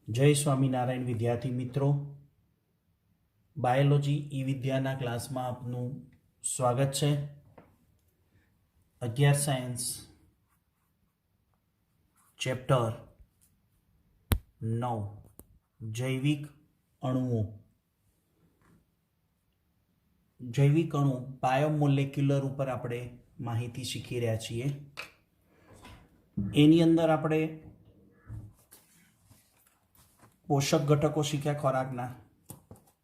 જય સ્વામિનારાયણ વિદ્યાર્થી મિત્રો, બાયોલોજી ઈ વિદ્યાના ક્લાસમાં આપનું સ્વાગત છે। 11 સાયન્સ ચેપ્ટર 9 જૈવિક અણુઓ। જૈવિક અણુ બાયોમોલેક્યુલર ઉપર આપણે માહિતી શીખી રહ્યા છીએ। એની અંદર આપણે पोषक घटकों शीख्या खोराकना,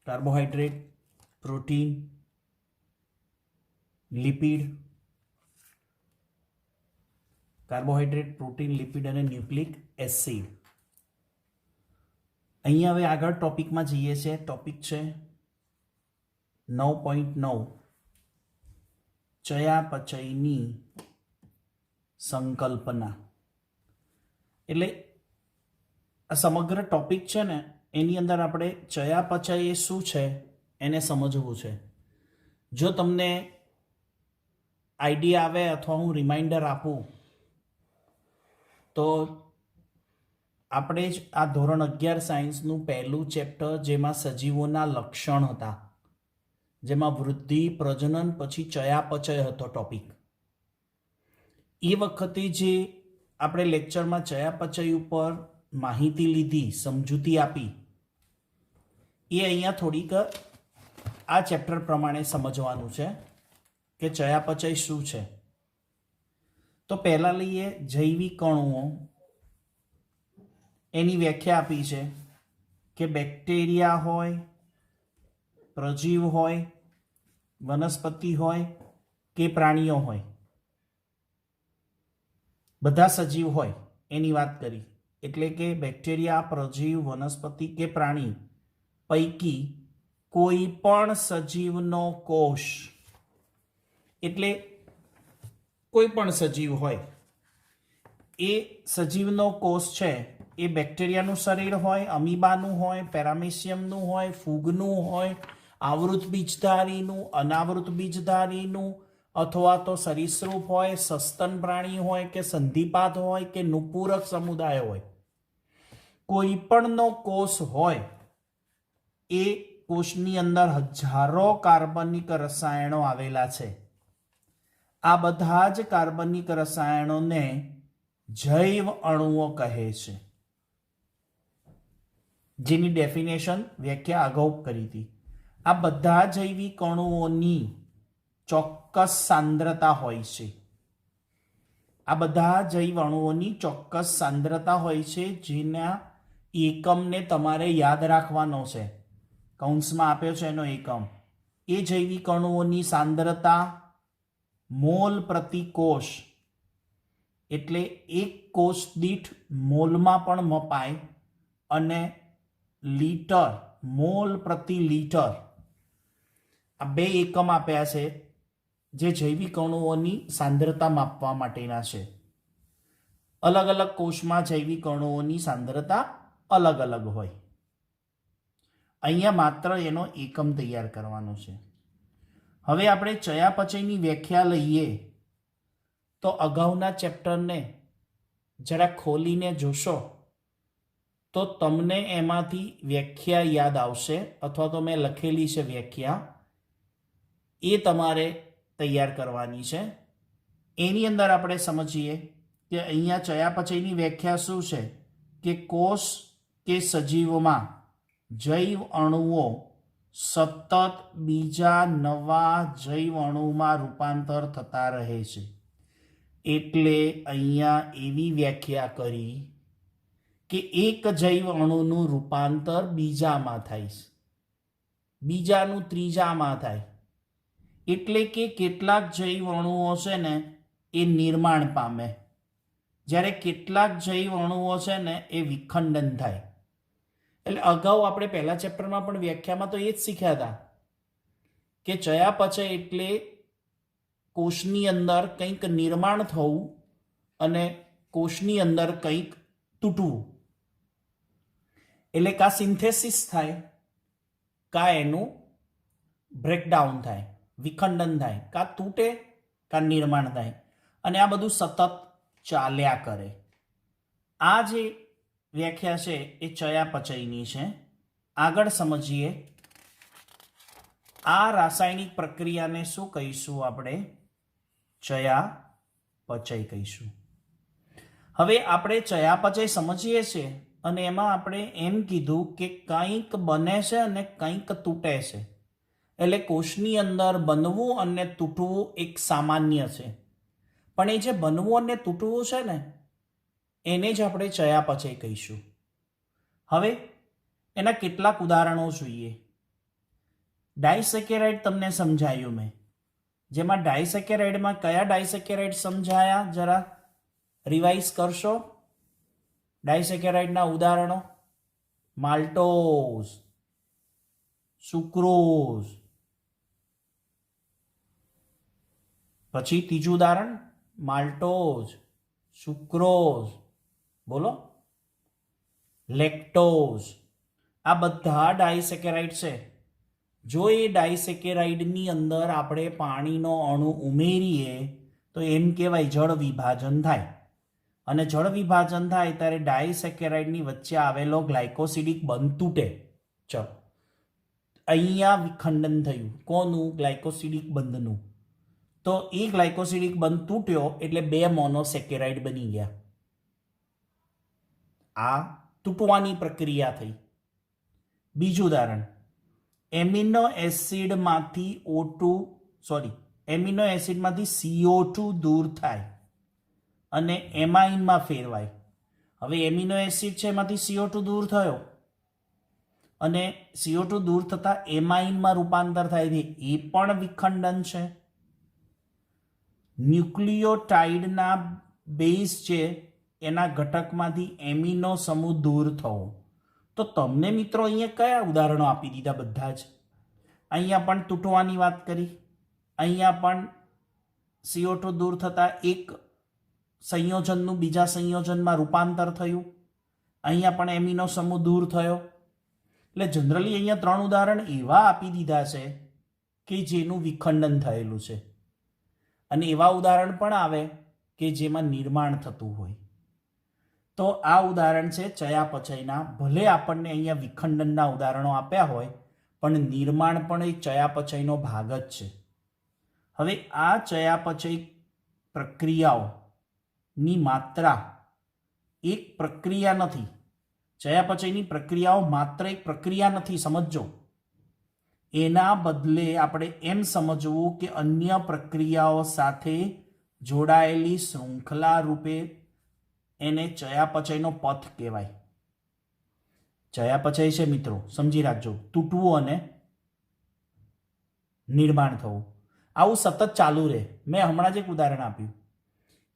carbohydrate, protein, lipid, carbohydrate, protein, lipid और न्यूक्लिक एसिड। अहीं हवे आगळ टॉपिक में जईए छे। टॉपिक छे 9.9 चयापचयनी संकल्पना। एटले आ समग्र टॉपिक है ने एनी अंदर आपणे चयापचय शुं छे एने समझवुं छे। जो तमने आइडिया आवे अथवा हूँ रिमाइंडर आपूँ तो आपणे ज आ धोरण 11 सायन्सनुं पहेलुं चेप्टर जेमां सजीवोना लक्षण हता, जेमां वृद्धि, प्रजनन पछी चयापचय हतो टॉपिक। ए वखते जे आपणे लेक्चरमां चयापचय उपर माहिती लीधी, समजूती आपी, ये अहींया थोड़ीक आ चेप्टर प्रमाणे समझवानुं छे कि चयापचय शुं छे। तो पहला लईए जैविक अणुओ। एनी व्याख्या आपी छे कि बेक्टेरिया होय, प्रजीव होय, वनस्पति होय के प्राणीओ होय, बधा सजीव होय एनी वात करी। એટલે કે બેક્ટેરિયા, પ્રજીવ, વનસ્પતિ કે પ્રાણી પૈકી કોઈ પણ સજીવનો કોષ, એટલે કોઈ પણ સજીવ હોય એ સજીવનો કોષ છે એ બેક્ટેરિયાનું શરીર હોય, અમીબાનું હોય, પેરામેસિયમનું હોય, ફૂગનું હોય, આવૃત બીજધારીનું, અનાવૃત બીજધારીનું, अथवा तो सरीसृप होय, सस्तन प्राणी होय के संधिपात होय के नुपूरक समुदाय होय, कोईपणनो कोष होय ए कोषनी अंदर हजारों कार्बनिक रसायणों आवेला छे। आ बधा ज कार्बनिक रसायणोने जैव अणुओ कहे छे, जेनी डेफिनेशन व्याख्या अगाऊ करी थी। आ बधा जैविक अणुओनी ચોક્કસ સાંદ્રતા હોય છે। આ બધા જૈવ અણુઓની ચોક્કસ સાંદ્રતા હોય છે, જેના એકમને તમારે યાદ રાખવાનો છે। કૌંસમાં આપ્યો છે એનો એકમ। એ જૈવિક અણુઓની સાંદ્રતા મોલ પ્રતિ કોષ, એટલે એક કોષ દીઠ મોલમાં પણ મપાય અને લીટર, મોલ પ્રતિ લીટર, આ બે એકમ આપ્યા છે જે જૈવિક અણુઓની સાંદ્રતા માપવા માટેના છે। અલગ અલગ કોષમાં જૈવિક અણુઓની સાંદ્રતા અલગ અલગ હોય। અહીંયા માત્ર એનો એકમ તૈયાર કરવાનો છે। હવે આપણે ચયાપચયની વ્યાખ્યા લઈએ તો અગાઉના ચેપ્ટરને જરા ખોલીને જોશો તો તમને એમાંથી વ્યાખ્યા યાદ આવશે, અથવા તો મેં લખેલી છે વ્યાખ્યા, એ તમારે तैयार करवानी है। एनी अंदर आपणे समझीए कि अहींया चयापचयनी व्याख्या शुं छे कि कोष के सजीव में जैव अणुओ सतत बीजा नवा जैव अणु में रूपांतर थता रहे छे। एटले अहींया एवी व्याख्या करी कि एक जैव अणुनुं रूपांतर बीजामां थाय, बीजानुं त्रीजामां थाय। એટલે કે કેટલાક જૈવ અણુઓ છે ને એ નિર્માણ પામે, જ્યારે કેટલાક જૈવ અણુઓ છે ને એ વિખંડન થાય। એટલે અગાઉ આપણે પહેલા ચેપ્ટરમાં પણ વ્યાખ્યામાં તો એ જ શીખ્યા હતા કે ચયાપચય એટલે કોષની અંદર કંઈક નિર્માણ થવું અને કોષની અંદર કંઈક તૂટવું। એટલે કા સિન્થેસિસ થાય, કા એનું બ્રેકડાઉન થાય, विखंडन थाय, का तूटे का निर्माण थाय, अने आ बधुं सतत चाल्या करे। आ जे વ્યાખ્યા છે એ ચયાપચયની છે. આગળ સમજીએ. આ રાસાયણિક પ્રક્રિયાને શું કહીશું આપણે? ચયાપચય કહીશું. હવે આપણે ચયાપચય સમજીએ છીએ અને એમાં આપણે એમ કીધું કે કંઈક બને છે અને કંઈક તૂટે છે. એટલે કોષની અંદર બનવું અને તૂટવું એક સામાન્ય છે, પણ એ જે બનવું અને તૂટવું છે ને એને જ આપણે ચયાપચય કહીશું. હવે એના કેટલાક ઉદાહરણો જોઈએ. ડાયસેકેરાઇડ તમને સમજાયું મેં, જેમાં ડાયસેકેરાઇડમાં કયા ડાયસેકેરાઇડ સમજાયા જરા રિવાઇઝ કરશો? ડાયસેકેરાઇડના ઉદાહરણો: માલ્ટોઝ, સુક્રોઝ. પછી ત્રીજું ઉદાહરણ માલ્ટોઝ, સુક્રોઝ, બોલો, લેક્ટોઝ. આ બધા ડાયસેકેરાઇડ છે. જો એ ડાયસેકેરાઇડની અંદર આપણે પાણીનો અણુ ઉમેરીએ તો એમ કહેવાય જળ વિભાજન થાય. અને જળ વિભાજન થાય ત્યારે ડાયસેકેરાઇડની વચ્ચે આવેલો ગ્લાયકોસિડિક બંધ તૂટે. ચલો, અહીંયા વિખંડન થયું. કોનું? ગ્લાયકોસિડિક બંધનું. તો એ ગ્લાયકોસિડિક બંધ તૂટ્યો એટલે 2 મોનોસેકેરાઇડ બની ગયા. આ તૂટવાની પ્રક્રિયા થઈ. બીજું ઉદાહરણ: એમિનો એસિડમાંથી CO2 દૂર થાય અને એમાઇનમાં ફેરવાય. હવે એમિનો એસિડ છે એમાંથી CO2 દૂર થયો અને CO2 દૂર થતા એમાઇનમાં રૂપાંતર થાય છે, એ પણ વિખંડન છે. ન્યુક્લિયોટાઇડના બેઝ છે એના ઘટકમાંથી એમિનો સમૂહ દૂર થવો. તો તમને મિત્રો અહીંયા કયા ઉદાહરણો આપી દીધા? બધા જ. અહીંયા પણ તૂટવાની વાત કરી, અહીંયા પણ CO2 દૂર થતા એક સંયોજનનું બીજા સંયોજનમાં રૂપાંતર થયું, અહીંયા પણ એમિનો સમૂહ દૂર થયો. એટલે જનરલી અહીંયા 3 ઉદાહરણ એવા આપી દીધા છે કે જેનું વિખંડન થયેલું છે, અને એવા ઉદાહરણ પણ આવે કે જેમાં નિર્માણ થતું હોય. તો આ ઉદાહરણ છે ચયાપચયના. ભલે આપણને અહીંયા વિખંડનના ઉદાહરણો આપ્યા હોય પણ નિર્માણ પણ એ ચયાપચયનો ભાગ જ છે. હવે આ ચયાપચય પ્રક્રિયાઓની માત્રા એક પ્રક્રિયા નથી. ચયાપચયની પ્રક્રિયાઓ માત્ર એક પ્રક્રિયા નથી, સમજો. એના બદલે આપણે એમ સમજવું કે અન્ય પ્રક્રિયાઓ સાથે જોડાયેલી શૃંખલા રૂપે એને ચયાપચયનો પથ કહેવાય. ચયાપચય છે મિત્રો, સમજી રાખજો, તૂટવું અને નિર્માણ થવું. આવું સતત ચાલુ રહે. મેં હમણાં જ એક ઉદાહરણ આપ્યું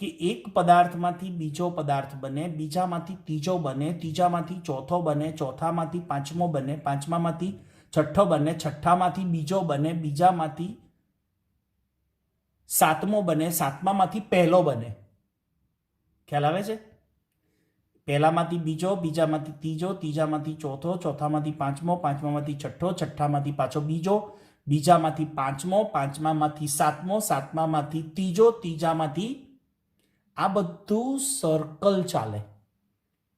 કે એક પદાર્થમાંથી બીજો પદાર્થ બને, બીજામાંથી ત્રીજો બને, ત્રીજામાંથી ચોથો બને, ચોથામાંથી પાંચમો બને, પાંચમામાંથી છઠ્ઠો બને, છઠ્ઠામાંથી બીજો બને, બીજામાંથી સાતમો બને, સાતમામાંથી પહેલો બને. ખ્યાલ આવે છે? પહેલામાંથી બીજો, બીજામાંથી ત્રીજો, ત્રીજામાંથી ચોથો, ચોથામાંથી પાંચમો, પાંચમામાંથી છઠ્ઠો, છઠ્ઠામાંથી પાછો બીજો, બીજામાંથી પાંચમો, પાંચમામાંથી સાતમો, સાતમામાંથી ત્રીજો, ત્રીજામાંથી, આ બધું સર્કલ ચાલે.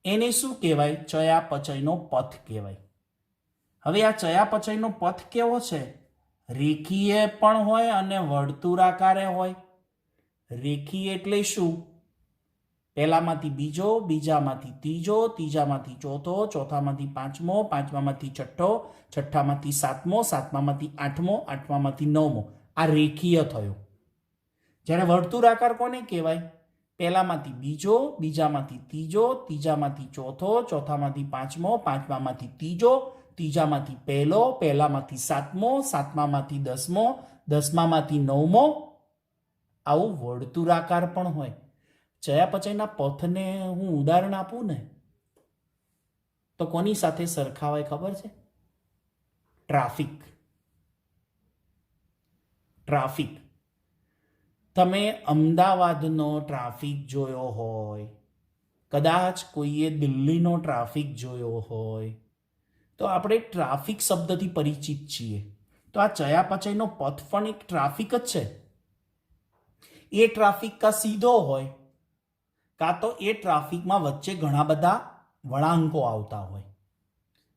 એને શું કહેવાય? ચયાપચયનો પથ કહેવાય. હવે આ ચયાપચયનો પથ કેવો છે? રેખીય પણ હોય અને વર્તુળાકારે હોય. રેખીય એટલે શું? પહેલામાંથી બીજો, બીજામાંથી ત્રીજો, ત્રીજામાંથી ચોથો, ચોથામાંથી પાંચમો, પાંચમામાંથી છઠ્ઠો, છઠ્ઠામાંથી સાતમો, સાતમામાંથી આઠમો, આઠમામાંથી નવમો. આ રેખીય થયો. જ્યારે વર્તુળાકાર કોને કહેવાય? પહેલામાંથી બીજો, બીજામાંથી ત્રીજો, ત્રીજામાંથી ચોથો, ચોથામાંથી પાંચમો, પાંચમામાંથી ત્રીજો, ત્રીજામાંથી પહેલો, પહેલામાંથી સાતમો, સાતમામાંથી દસમો, દસમામાંથી નવમો. આવું વર્તુળાકાર પણ હોય. ચયાપચયના પથને હું ઉદાહરણ આપું ને તો કોની સાથે સરખાવાય ખબર છે? ટ્રાફિક. તમે અમદાવાદનો ટ્રાફિક જોયો હોય, કદાચ કોઈએ દિલ્હીનો ટ્રાફિક જોયો હોય, તો આપણે ટ્રાફિક શબ્દથી પરિચિત છીએ. તો આ ચયાપચયનો પથ પણ એક ટ્રાફિક જ છે. એ ટ્રાફિક કા સીધો હોય કાં તો એ ટ્રાફિકમાં વચ્ચે ઘણા બધા વળાંકો આવતા હોય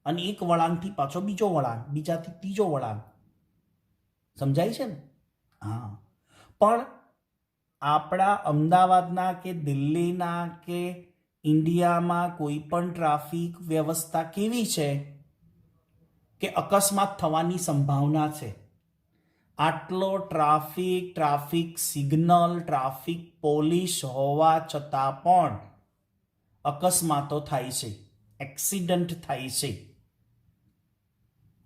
અને એક વળાંકથી પાછો બીજો વળાંક, બીજાથી ત્રીજો વળાંક. સમજાય છે ને? હા. પણ આપણા અમદાવાદના કે દિલ્હીના કે ઇન્ડિયામાં કોઈ પણ ટ્રાફિક વ્યવસ્થા કેવી છે કે અકસ્માત થવાની સંભાવના છે. આટલો ટ્રાફિક સિગ્નલ, ટ્રાફિક પોલીસ હોવા છતાં પણ અકસ્માતો થાય છે, એક્સિડન્ટ થાય છે.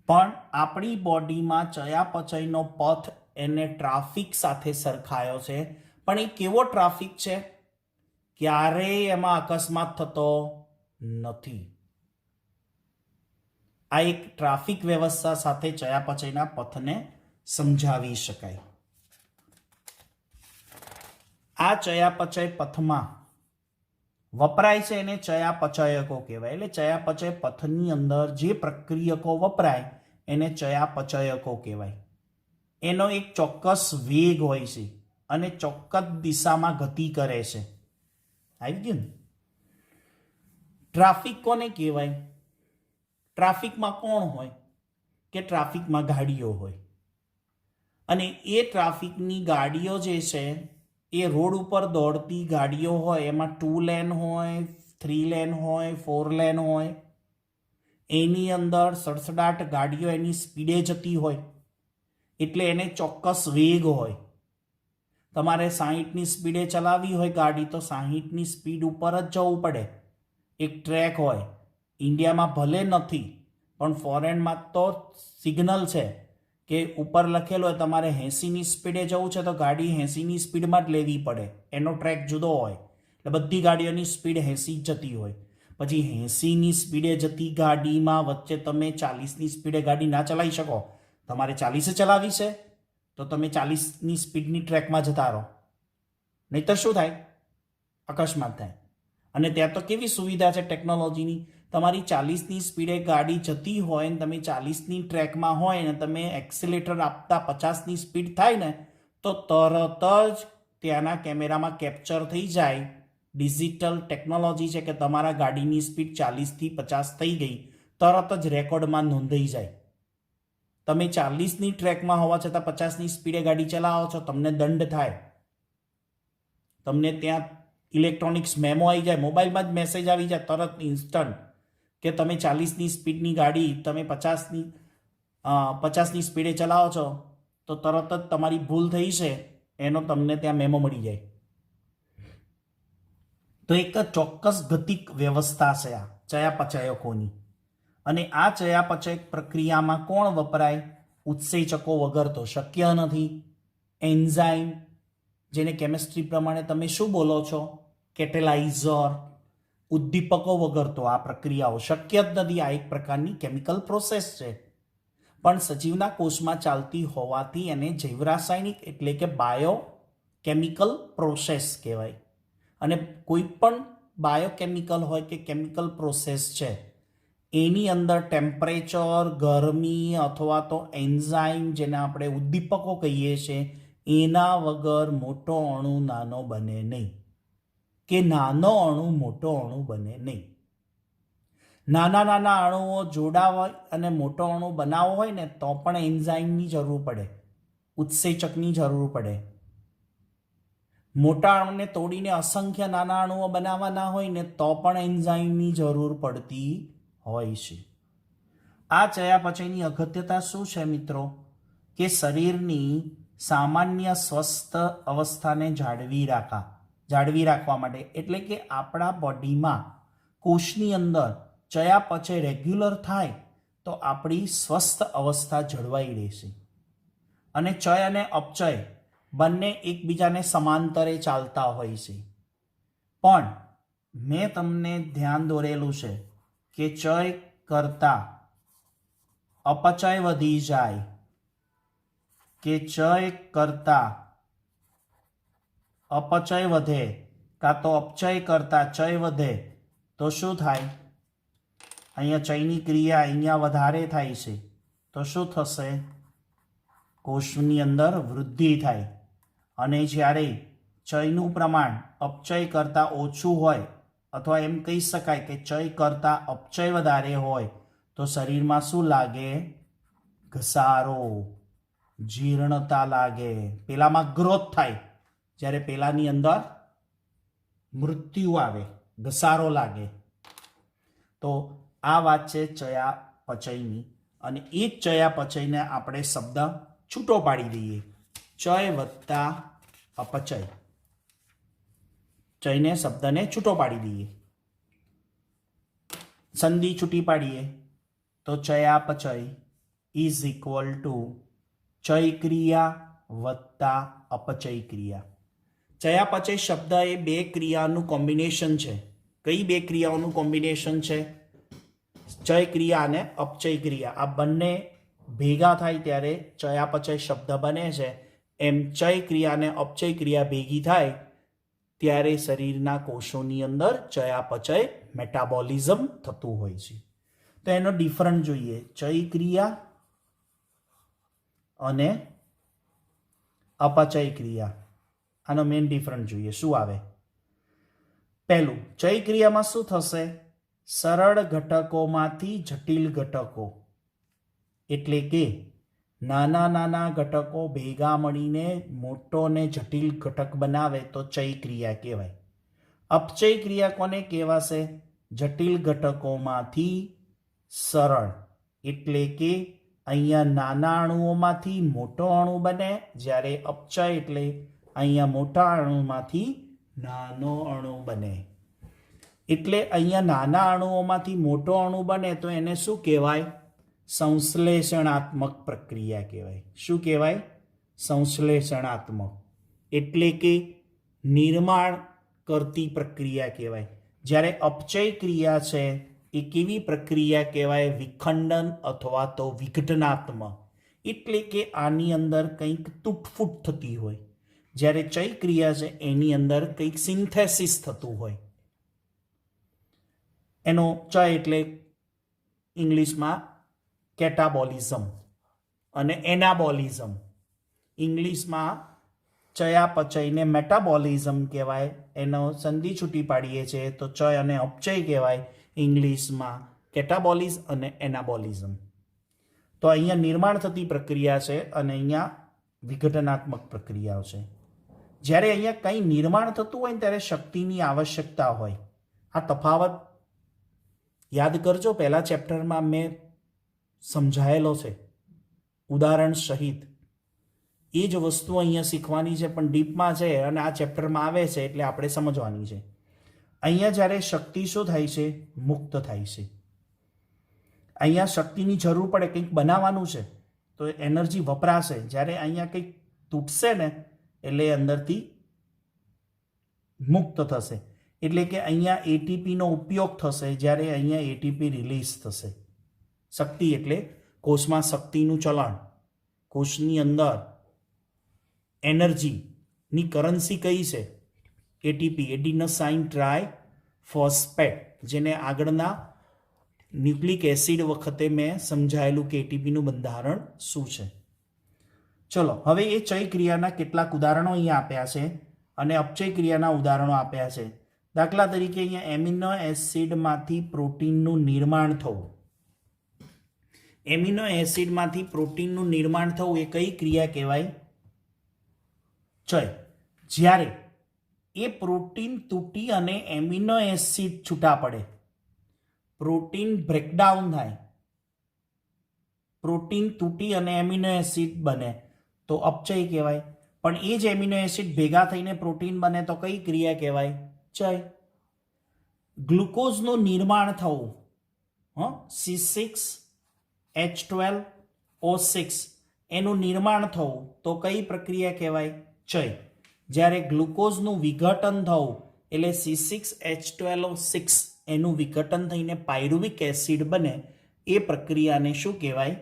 પણ આપણી બોડીમાં ચયાપચયનો પથ એને ટ્રાફિક સાથે સરખાયો છે. પણ એ કેવો ટ્રાફિક છે? ક્યારેય એમાં અકસ્માત થતો નથી. આ એક ટ્રાફિક વ્યવસ્થા સાથે ચયાપચયના પથને સમજાવી શકાય. આ ચયાપચય પથમાં વપરાય છે એને ચયાપચયકો કહેવાય. એટલે ચયાપચય પથની અંદર જે પ્રક્રિયકો વપરાય એને ચયાપચયકો કહેવાય. એનો એક ચોક્કસ વેગ હોય છે અને ચોક્કસ દિશામાં ગતિ કરે છે. આવી ગયું ને? ટ્રાફિક કોને કહેવાય? ટ્રાફિકમાં કોણ હોય? કે ટ્રાફિકમાં ગાડીઓ હોય. અને એ ટ્રાફિકની ગાડીઓ જે છે એ રોડ ઉપર દોડતી ગાડીઓ હોય, એમાં 2 લેન હોય, 3 લેન હોય, 4 લેન હોય. એની અંદર સડસડાટ ગાડીઓ એની સ્પીડે જતી હોય એટલે એને ચોક્કસ વેગ હોય. તમારે 60ની સ્પીડે ચલાવવી હોય ગાડી તો 60ની સ્પીડ ઉપર જ જવું પડે. એક ટ્રેક હોય. ઇન્ડિયામાં ભલે નથી પણ ફોરેનમાં તો સિગ્નલ છે કે ઉપર લખેલું હોય તમારે 80ની સ્પીડે જવું છે તો ગાડી 80ની સ્પીડમાં જ લેવી પડે. એનો ટ્રેક જુદો હોય એટલે બધી ગાડીઓની સ્પીડ 80 જ જતી હોય. પછી 80ની સ્પીડે જતી ગાડીમાં વચ્ચે તમે 40ની સ્પીડે ગાડી ના ચલાવી શકો. તમારે 40 ચલાવી છે તો તમે 40ની સ્પીડની ટ્રેકમાં જતા રહો. નહીંતર શું થાય? અકસ્માત થાય. અને ત્યાં તો કેવી સુવિધા છે ટેકનોલોજીની, તમારી 40ની સ્પીડે ગાડી જતી હોય ને તમે 40ની ટ્રેકમાં હોય ને તમે એક્સિલેટર આપતા 50ની સ્પીડ થાય ને તો તરત જ ત્યાંના કેમેરામાં કેપ્ચર થઈ જાય. ડિજિટલ ટેકનોલોજી છે કે તમારા ગાડીની સ્પીડ 40થી 50 થઈ ગઈ, તરત જ રેકોર્ડમાં નોંધાઈ જાય. તમે 40ની ટ્રેકમાં હોવા છતાં 50ની સ્પીડે ગાડી ચલાવો છો, તમને દંડ થાય. તમને ત્યાં ઇલેક્ટ્રોનિક્સ મેમો આવી જાય, મોબાઈલમાં જ મેસેજ આવી જાય તરત ઇન્સ્ટન્ટ કે તમે 40ની સ્પીડની ગાડી તમે 50ની સ્પીડે ચલાવો છો તો તરત જ તમારી ભૂલ થઈ છે એનો તમને ત્યાં મેમો મળી જાય. તો એક ચોક્કસ ગતિક વ્યવસ્થા છે આ ચયાપચયકોની. અને આ ચયાપચય પ્રક્રિયામાં કોણ વપરાય? ઉત્સેચકો વગર તો શક્ય નથી. એન્ઝાઇમ, જેને કેમિસ્ટ્રી પ્રમાણે તમે શું બોલો છો? કેટેલાઇઝર. ઉદ્દીપકો વગર તો આ પ્રક્રિયાઓ શક્ય જ નથી. આ એક પ્રકારની કેમિકલ પ્રોસેસ છે પણ સજીવના કોષમાં ચાલતી હોવાથી એને જૈવરાસાયણિક એટલે કે બાયો કેમિકલ પ્રોસેસ કહેવાય. અને કોઈ પણ બાયોકેમિકલ હોય કે કેમિકલ પ્રોસેસ છે એની અંદર ટેમ્પરેચર, ગરમી અથવા તો એન્ઝાઇમ જેને આપણે ઉદ્દીપકો કહીએ છીએ એના વગર મોટો અણુ નાનો બને નહીં કે નાનો અણુ મોટો અણુ બને નહીં. નાના નાના અણુઓ જોડાવા અને મોટો અણુ બનાવવો હોય ને તો પણ એન્ઝાઇમની જરૂર પડે, ઉત્સેચકની જરૂર પડે. મોટા અણુને તોડીને અસંખ્ય નાના અણુઓ બનાવવાના હોય ને તો પણ એન્ઝાઇમની જરૂર પડતી હોય છે. આ ચયાપચયની અગત્યતા શું છે મિત્રો? કે શરીરની સામાન્ય સ્વસ્થ અવસ્થાને જાળવી રાખવા માટે, એટલે કે આપણા બોડીમાં કોષની અંદર ચયાપચય રેગ્યુલર થાય તો આપણી સ્વસ્થ અવસ્થા જળવાઈ રહેશે. અને ચય અને અપચય બંને એકબીજાને સમાંતરે ચાલતા હોય છે. પણ મેં તમને ધ્યાન દોરેલું છે કે ચય કરતા અપચય વધી જાય કે ચય કરતા અપચય વધે કાં તો અપચય કરતા ચય વધે તો શું થાય? અહીંયા ચયની ક્રિયા અહીંયા વધારે થાય છે તો શું થશે? કોષની અંદર વૃદ્ધિ થાય. અને જ્યારે ચયનું પ્રમાણ અપચય કરતાં ઓછું હોય અથવા એમ કહી શકાય કે ચય કરતાં અપચય વધારે હોય તો શરીરમાં શું લાગે? ઘસારો, જીર્ણતા લાગે. પેલામાં ગ્રોથ થાય, જ્યારે પેલાની અંદર મૃત્યુ આવે, ઘસારો લાગે. તો આ વાત છે ચયાપચયની. અને એ જ ચયાપચયને આપણે શબ્દ છૂટો પાડી દઈએ, ચય વત્તા અપચય. ચયને શબ્દને છૂટો પાડી દઈએ, સંધિ છૂટી પાડીએ તો ચયાપચય ઇઝ ઇક્વલ ટુ ચય ક્રિયા વત્તા અપચય ક્રિયા. ચયાપચય શબ્દ એ બે ક્રિયાનું કોમ્બિનેશન છે. કઈ બે ક્રિયાઓનું કોમ્બિનેશન છે? ચય ક્રિયા અને અપચય ક્રિયા. આ બંને ભેગા થાય ત્યારે ચયાપચય શબ્દ બને છે. એમ ચય ક્રિયા અને અપચય ક્રિયા ભેગી થાય ત્યારે શરીરના કોષોની અંદર ચયાપચય મેટાબોલિઝમ થતું હોય છે. તો એનો ડિફરન્ટ જોઈએ, ચય ક્રિયા અને અપચય ક્રિયા. આનો મેઇન ડિફરન્ટ જોઈએ, શું આવે? પહેલું, ચય ક્રિયામાં શું થશે? સરળ ઘટકોમાંથી જટિલ ઘટકો, એટલે કે નાના નાના ઘટકો ભેગા મળીને મોટો ને જટિલ ઘટક બનાવે તો ચય ક્રિયા કહેવાય. અપચય ક્રિયા કોને કહેવાશે? જટિલ ઘટકોમાંથી સરળ, એટલે કે અહીંયા નાના અણુઓમાંથી મોટો અણુ બને, જ્યારે અપચય એટલે અહીંયા મોટા અણુમાંથી નાનો અણુ બને. એટલે અહીંયા નાના અણુઓમાંથી મોટો અણુ બને તો એને શું કહેવાય? સંશ્લેષણાત્મક પ્રક્રિયા કહેવાય. શું કહેવાય? સંશ્લેષણાત્મક, એટલે કે નિર્માણ કરતી પ્રક્રિયા કહેવાય. જ્યારે અપચય ક્રિયા છે એ કેવી પ્રક્રિયા કહેવાય? વિખંડન અથવા તો વિઘટનાત્મક, એટલે કે આની અંદર કંઈક તૂટફૂટ થતી હોય. જ્યારે ચય ક્રિયા છે એની અંદર કંઈક સિન્થેસિસ થતું હોય. એનો ચય એટલે ઇંગ્લિશમાં કેટાબોલિઝમ અને એનાબોલિઝમ. ઇંગ્લિશમાં ચયાપચયને મેટાબોલિઝમ કહેવાય, એનો સંધિ છૂટી પાડીએ છીએ તો ચય અને અપચય કહેવાય. ઇંગ્લિશમાં કેટાબોલિઝ અને એનાબોલિઝમ. તો અહીંયા નિર્માણ થતી પ્રક્રિયા છે અને અહીંયા વિઘટનાત્મક પ્રક્રિયાઓ છે. જ્યારે અહીંયા કંઈ નિર્માણ થતું હોય ને ત્યારે શક્તિની આવશ્યકતા હોય. આ તફાવત યાદ કરજો, પહેલા ચેપ્ટરમાં મેં સમજાયેલો છે ઉદાહરણ સહિત. એ જ વસ્તુ અહીંયા શીખવાની છે, પણ ડીપમાં છે અને આ ચેપ્ટરમાં આવે છે એટલે આપણે સમજવાની છે. અહીંયા જ્યારે શક્તિ શું થાય છે? મુક્ત થાય છે. અહીંયા શક્તિની જરૂર પડે, કંઈક બનાવવાનું છે તો એનર્જી વપરાશે. જ્યારે અહીંયા કંઈક તૂટશે ને એટલે અંદરથી મુક્ત થશે, એટલે કે અહીંયા એટીપીનો ઉપયોગ થશે, જ્યારે અહીંયા એટીપી રિલીઝ થશે. શક્તિ એટલે કોષમાં શક્તિનું ચલણ. કોષની અંદર એનર્જીની કરન્સી કઈ છે? એટીપી, એડિનોસાઇન ટ્રાઇફોસ્ફેટ, જેને આગળના ન્યુક્લિક એસિડ વખતે મેં સમજાયેલું કે એટીપીનું બંધારણ શું છે. ચલો હવે એ ચય ક્રિયાના કેટલાક ઉદાહરણો અહીંયા આપ્યા છે અને અપચય ક્રિયાના ઉદાહરણો આપ્યા છે. દાખલા તરીકે અહીંયા એમિનો એસિડમાંથી પ્રોટીનનું નિર્માણ થવું. એમિનો એસિડમાંથી પ્રોટીનનું નિર્માણ થવું એ કઈ ક્રિયા કહેવાય? ચય. જ્યારે એ પ્રોટીન તૂટી અને એમિનો એસિડ છૂટા પડે, પ્રોટીન બ્રેકડાઉન થાય, પ્રોટીન તૂટી અને એમિનો એસિડ બને તો અપચય કહેવાય. પણ એ જ એમિનો એસિડ ભેગા થઈને પ્રોટીન બને તો કઈ ક્રિયા કહેવાય? ચય. ગ્લુકોઝનું નિર્માણ થવું, C6H12O6 એનું નિર્માણ થવું તો કઈ પ્રક્રિયા કહેવાય? ચય. જ્યારે ગ્લુકોઝનું વિઘટન થવું એટલે C6H12O6 એનું વિઘટન થઈને પાયરુવિક એસિડ બને એ પ્રક્રિયાને શું કહેવાય?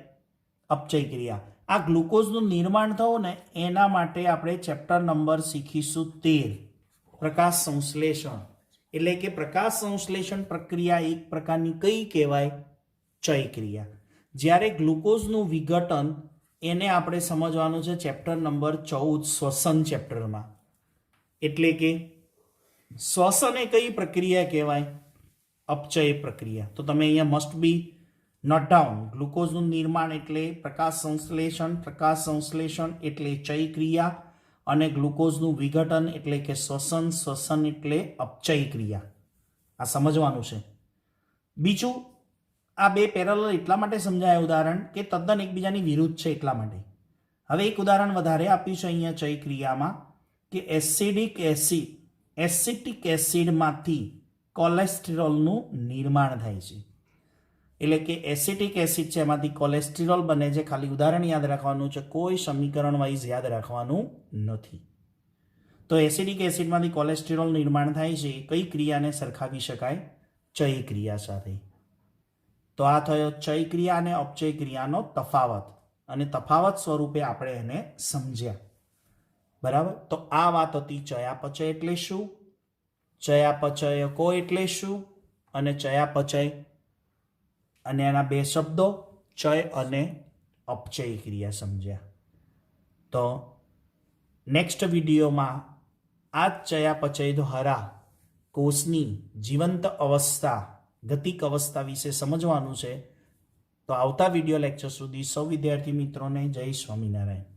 અપચય ક્રિયા. આ ગ્લુકોઝનું નિર્માણ થવું ને એના માટે આપણે ચેપ્ટર નંબર શીખીશું 13, પ્રકાશ સંશ્લેષણ. એટલે કે પ્રકાશ સંશ્લેષણ પ્રક્રિયા એક પ્રકારની કઈ કહેવાય? ચય ક્રિયા. જ્યારે ગ્લુકોઝનું વિઘટન એને આપણે સમજવાનું છે ચેપ્ટર નંબર 14 શ્વસન ચેપ્ટરમાં. એટલે કે શ્વસન એ કઈ પ્રક્રિયા કહેવાય? અપચય પ્રક્રિયા. તો તમે અહીંયા મસ્ટ બી નોટ ડાઉન. ગ્લુકોઝનું નિર્માણ એટલે પ્રકાશ સંશ્લેષણ એટલે ચય ક્રિયા, અને ગ્લુકોઝનું વિઘટન એટલે કે શ્વસન એટલે અપચય ક્રિયા. આ સમજવાનું છે. બીજું, આ બે પેરેલલ એટલા માટે સમજાય ઉદાહરણ કે તદ્દન એકબીજાની વિરુદ્ધ છે એટલા માટે. હવે એક ઉદાહરણ વધારે આપ્યું છે અહીંયા ચય ક્રિયામાં કે એસિટિક એસિડમાંથી કોલેસ્ટ્રોલનું નિર્માણ થાય છે. એટલે કે એસિટિક એસિડ છે એમાંથી કોલેસ્ટ્રોલ બને છે. ખાલી ઉદાહરણ યાદ રાખવાનું છે, કોઈ સમીકરણ વાઇઝ યાદ રાખવાનું નથી. તો એસિડિક એસિડમાંથી કોલેસ્ટ્રોલ નિર્માણ થાય છે. કઈ ક્રિયાને સરખાવી શકાય? ચય ક્રિયા સાથે. તો આ થયો ચય ક્રિયા અને અપચય ક્રિયાનો તફાવત, અને તફાવત સ્વરૂપે આપણે એને સમજ્યા. બરાબર. તો આ વાત હતી ચયાપચય એટલે શું, ચયાપચયકો એટલે શું, અને ચયાપચય અને એના બે શબ્દો ચય અને અપચય ક્રિયા સમજ્યા. તો નેક્સ્ટ વિડીયોમાં આ ચયાપચય દ્વારા કોષની જીવંત અવસ્થા, ગતિક અવસ્થા વિશે સમજવાનું છે. તો આવતા વિડીયો લેક્ચર સુધી સૌ વિદ્યાર્થી મિત્રોને જય સ્વામિનારાયણ.